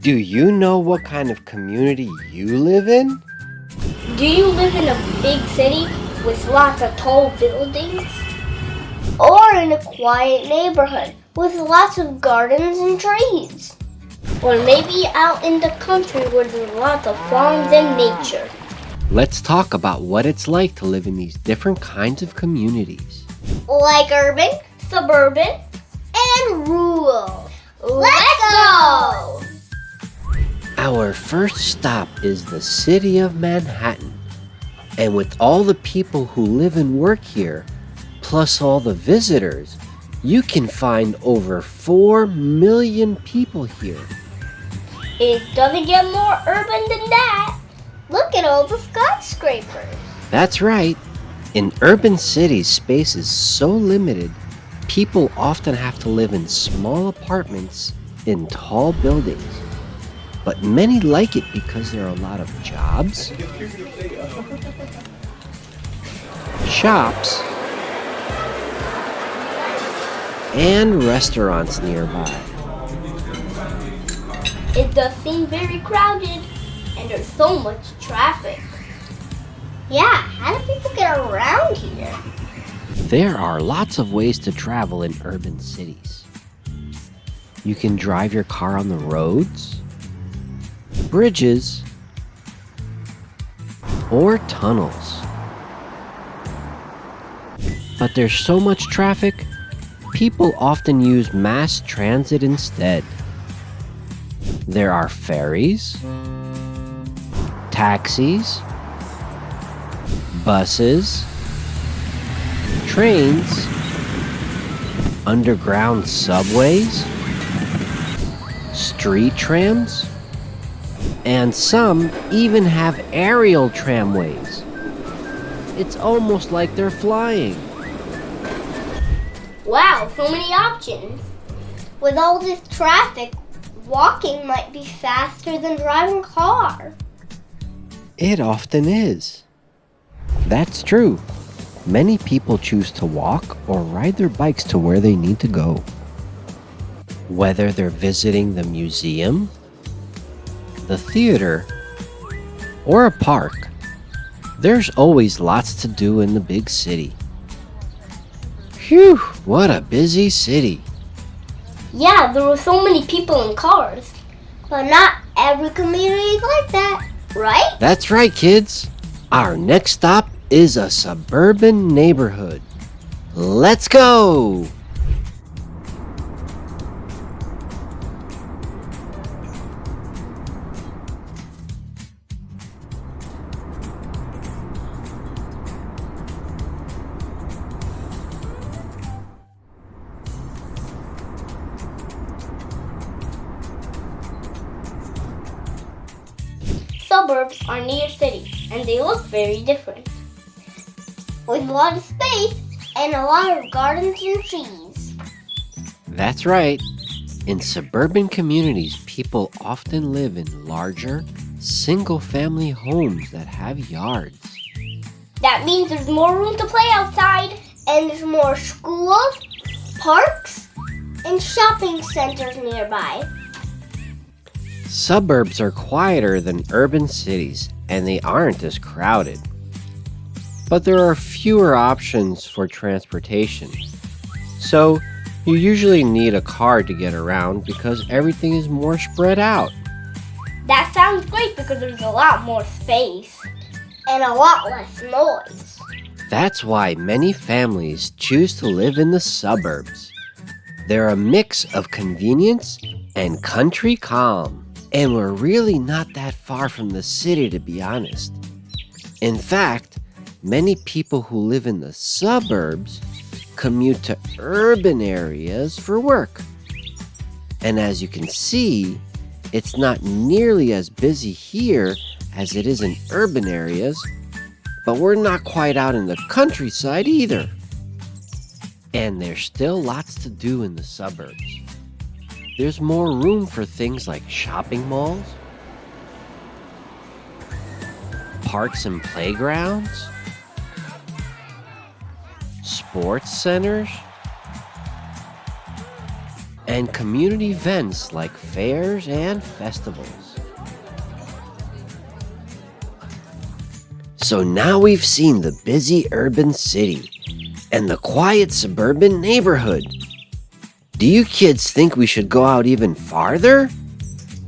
Do you know what kind of community you live in? Do you live in a big city with lots of tall buildings? Or in a quiet neighborhood with lots of gardens and trees? Or maybe out in the country where there's lots of farms and nature? Let's talk about what it's like to live in these different kinds of communities. Like urban, suburban, and rural. Let's go! Our first stop is the city of Manhattan. And with all the people who live and work here, plus all the visitors, you can find over 4 million people here. It doesn't get more urban than that. Look at all the skyscrapers. That's right. In urban cities, space is so limited, people often have to live in small apartments in tall buildings. But many like it because there are a lot of jobs, shops, and restaurants nearby. It does seem very crowded, and there's so much traffic. Yeah, how do people get around here? There are lots of ways to travel in urban cities. You can drive your car on the roads, bridges, or tunnels. But there's so much traffic, people often use mass transit instead. There are ferries, taxis, buses, trains, underground subways, street trams, and some even have aerial tramways. It's almost like they're flying. Wow, so many options. With all this traffic, walking might be faster than driving a car. It often is. That's true. Many people choose to walk or ride their bikes to where they need to go. Whether they're visiting the museum, the theater, or a park, there's always lots to do in the big city. Phew, what a busy city. Yeah, there were so many people in cars. But not every community is like that, right? That's right, kids. Our next stop is a suburban neighborhood. Let's go! Suburbs are near cities, and they look very different. With a lot of space and a lot of gardens and trees. That's right. In suburban communities, people often live in larger, single-family homes that have yards. That means there's more room to play outside, and there's more schools, parks, and shopping centers nearby. Suburbs are quieter than urban cities, and they aren't as crowded. But there are fewer options for transportation. So, you usually need a car to get around because everything is more spread out. That sounds great because there's a lot more space and a lot less noise. That's why many families choose to live in the suburbs. They're a mix of convenience and country calm. And we're really not that far from the city, to be honest. In fact, many people who live in the suburbs commute to urban areas for work. And as you can see, it's not nearly as busy here as it is in urban areas, but we're not quite out in the countryside either. And there's still lots to do in the suburbs. There's more room for things like shopping malls, parks and playgrounds, sports centers, and community events like fairs and festivals. So now we've seen the busy urban city and the quiet suburban neighborhood. Do you kids think we should go out even farther?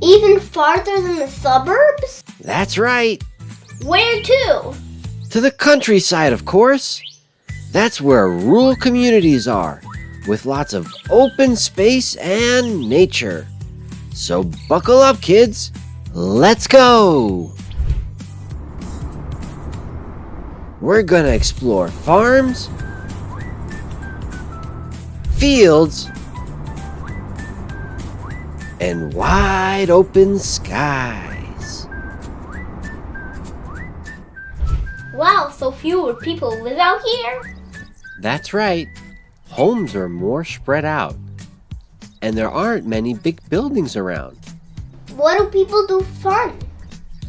Even farther than the suburbs? That's right. Where to? To the countryside, of course. That's where rural communities are, with lots of open space and nature. So buckle up, kids. Let's go! We're gonna explore farms, fields, and wide open skies. Wow, so fewer people live out here? That's right. Homes are more spread out, and there aren't many big buildings around. What do people do for fun?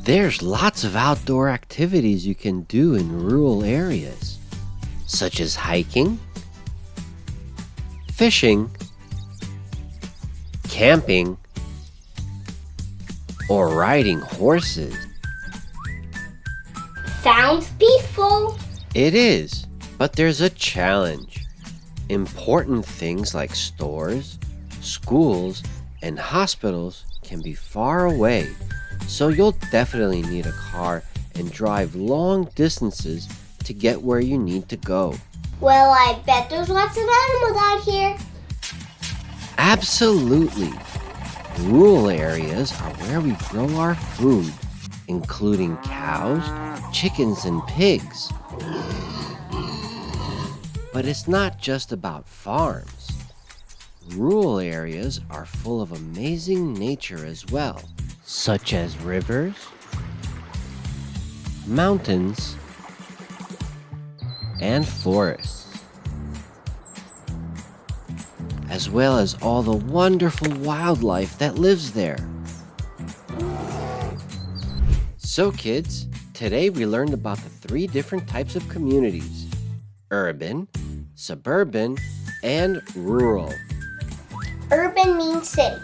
There's lots of outdoor activities you can do in rural areas, such as hiking, fishing, camping, or riding horses. Sounds peaceful. It is, but there's a challenge. Important things like stores, schools, and hospitals can be far away, so you'll definitely need a car and drive long distances to get where you need to go. Well, I bet there's lots of animals out here. Absolutely. Rural areas are where we grow our food, including cows, chickens, and pigs. But it's not just about farms. Rural areas are full of amazing nature as well, such as rivers, mountains, and forests, as well as all the wonderful wildlife that lives there. So kids, today we learned about the 3 different types of communities: urban, suburban, and rural. Urban means city.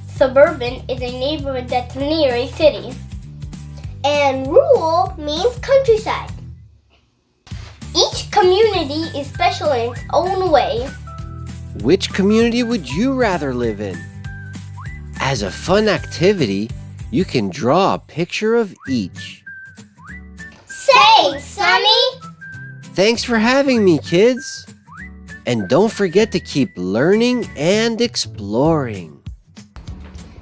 Suburban is a neighborhood that's near a city. And rural means countryside. Each community is special in its own way. Which community would you rather live in? As a fun activity, you can draw a picture of each. Thanks, Sonny! Thanks for having me, kids. And don't forget to keep learning and exploring.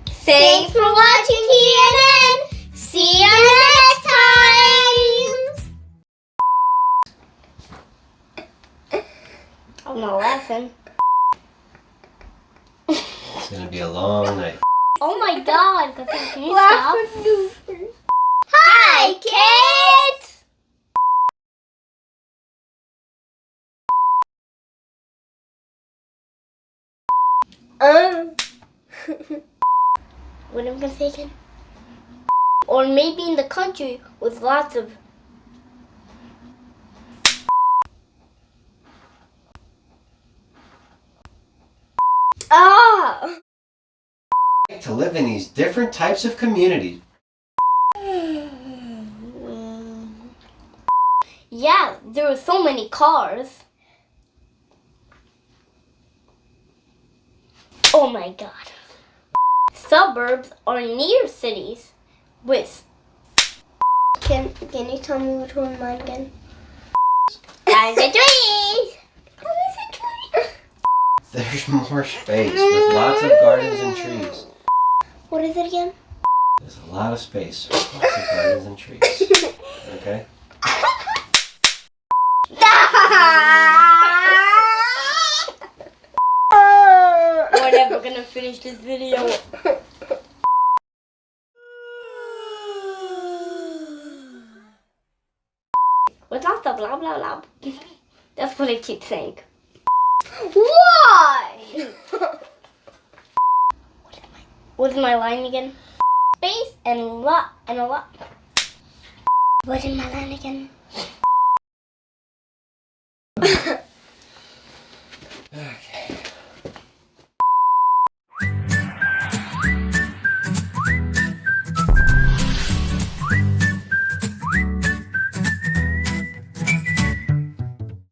Thanks for watching TNN! See you next time! I'm not laughing. It's gonna be a long night. Oh my god, can you stop? Hi, kids! What am I gonna say again? Or maybe in the country with lots of To live in these different types of communities. Yeah, there are so many cars. Oh my god. Suburbs are near cities with... Can you tell me which one mine again? And the trees! There's more space with lots of gardens and trees. What is it again? There's a lot of space with lots of gardens and trees. Okay? We're never gonna finish this video. What's not the blah blah blah? That's what I keep saying. Why? What's my line again? Space and a lot and a lot. What is my line again? Okay.